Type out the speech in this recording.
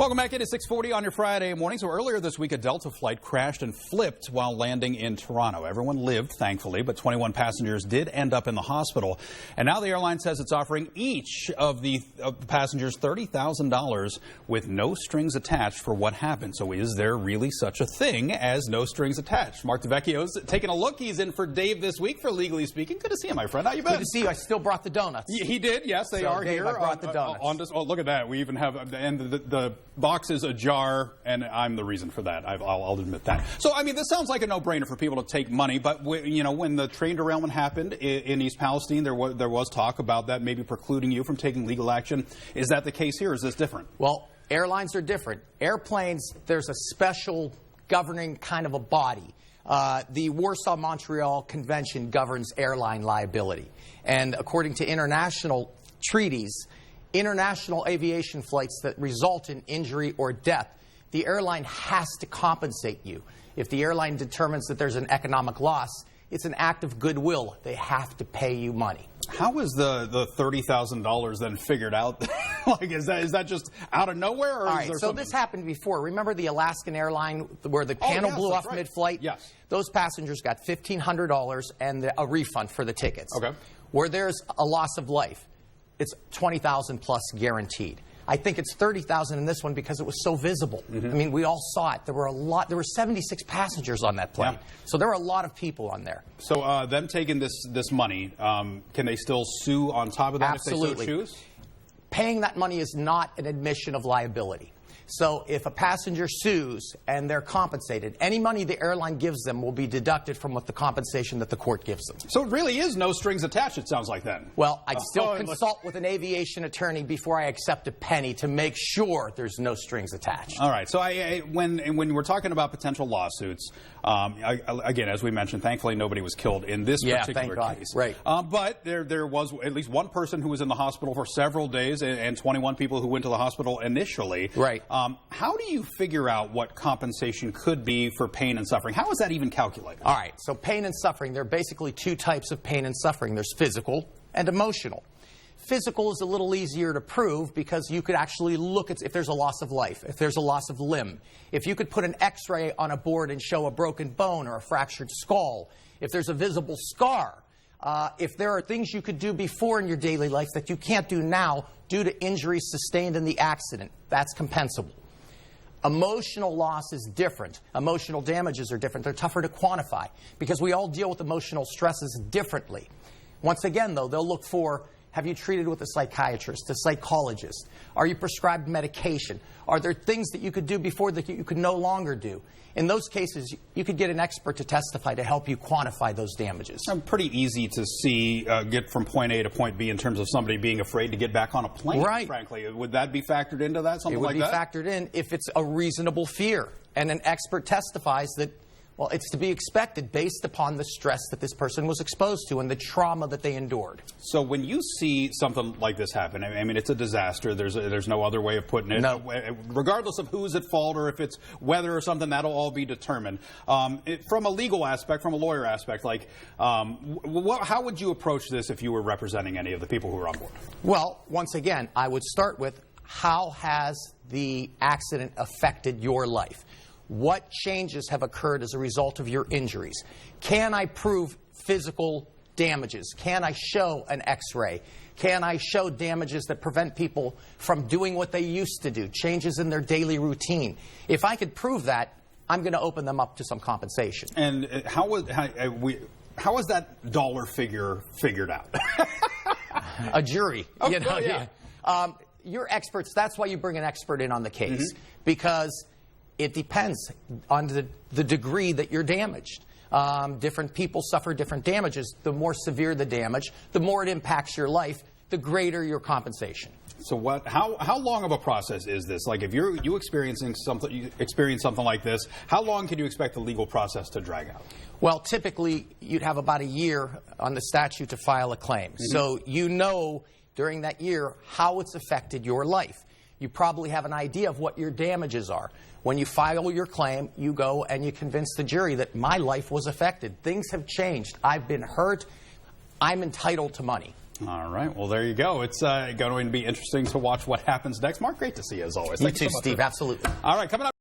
Welcome back into 640 on your Friday morning. So earlier this week, a Delta flight crashed and flipped while landing in Toronto. Everyone lived, thankfully, but 21 passengers did end up in the hospital. And now the airline says it's offering each of the passengers $30,000 with no strings attached for what happened. So is there really such a thing as no strings attached? Mark DeVicchio's taking a look. He's in for Dave this week for Legally Speaking. Good to see you, my friend. How you been? Good to see you. I still brought the donuts. He did, yes, they are Dave, here. I brought the donuts. Oh, look at that. We even have, and the box is ajar, and I'm the reason for that. I'll admit that. So, I mean, this sounds like a no-brainer for people to take money, but, when the train derailment happened in East Palestine, there was talk about that maybe precluding you from taking legal action. Is that the case here, or is this different? Well, airlines are different. Airplanes, there's a special governing kind of a body. The Warsaw-Montreal Convention governs airline liability. And according to international treaties, international aviation flights that result in injury or death, the airline has to compensate you. If the airline determines that there's an economic loss, it's an act of goodwill. They have to pay you money. How is the $30,000 then figured out? Like, is that just out of nowhere? Or All right, so this happened before. Remember the Alaskan airline where the panel blew off mid-flight? Yes. Those passengers got $1,500 and a refund for the tickets. Okay. Where there's a loss of life, it's $20,000 plus guaranteed. I think it's $30,000 in this one because it was so visible. I mean, we all saw it. There were 76 passengers on that plane. Yeah. So there were a lot of people on there. So them taking this money, can they still sue on top of that Absolutely. if they so choose? Paying that money is not an admission of liability. So if a passenger sues and they're compensated, any money the airline gives them will be deducted from what the compensation that the court gives them. So it really is no strings attached, it sounds like then. Well, I'd still consult with an aviation attorney before I accept a penny to make sure there's no strings attached. All right. So when we're talking about potential lawsuits, again, as we mentioned, thankfully nobody was killed in this particular case. Right. But there was at least one person who was in the hospital for several days and 21 people who went to the hospital initially. Right. How do you figure out what compensation could be for pain and suffering? How is that even calculated? All right. So pain and suffering, there are basically two types of pain and suffering. There's physical and emotional. Physical is a little easier to prove because you could actually look at if there's a loss of life, if there's a loss of limb, if you could put an X-ray on a board and show a broken bone or a fractured skull, if there's a visible scar, if there are things you could do before in your daily life that you can't do now due to injuries sustained in the accident, that's compensable. Emotional loss is different. Emotional damages are different. They're tougher to quantify because we all deal with emotional stresses differently. Once again, though, they'll look for, have you treated with a psychiatrist, a psychologist? Are you prescribed medication? Are there things that you could do before that you could no longer do? In those cases, you could get an expert to testify to help you quantify those damages. It's pretty easy to see, get from point A to point B in terms of somebody being afraid to get back on a plane, right. Frankly. Would that be factored into that, something like that? It would be factored in if it's a reasonable fear. And an expert testifies that, well, it's to be expected based upon the stress that this person was exposed to and the trauma that they endured. So when you see something like this happen, I mean, it's a disaster. There's no other way of putting it. No. Regardless of who's at fault or if it's weather or something, that'll all be determined. From a legal aspect, from a lawyer aspect, like, how would you approach this if you were representing any of the people who were on board? Well, once again, I would start with, how has the accident affected your life? What changes have occurred as a result of your injuries? Can I prove physical damages? Can I show an X-ray? Can I show damages that prevent people from doing what they used to do, changes in their daily routine? If I could prove that, I'm going to open them up to some compensation. And how is that dollar figure figured out? A jury. Oh, yeah. You're experts. That's why you bring an expert in on the case, because it depends on the degree that you're damaged. Different people suffer different damages. The more severe the damage, the more it impacts your life, the greater your compensation. So how long of a process is this? Like, if you experience something like this, how long can you expect the legal process to drag out? Well, typically you'd have about a year on the statute to file a claim. So you know during that year how it's affected your life. You probably have an idea of what your damages are. When you file your claim, you go and you convince the jury that my life was affected. Things have changed. I've been hurt. I'm entitled to money. All right. Well, there you go. It's going to be interesting to watch what happens next. Mark, great to see you as always. You Thank too, so much. Steve. Absolutely. All right. Coming up.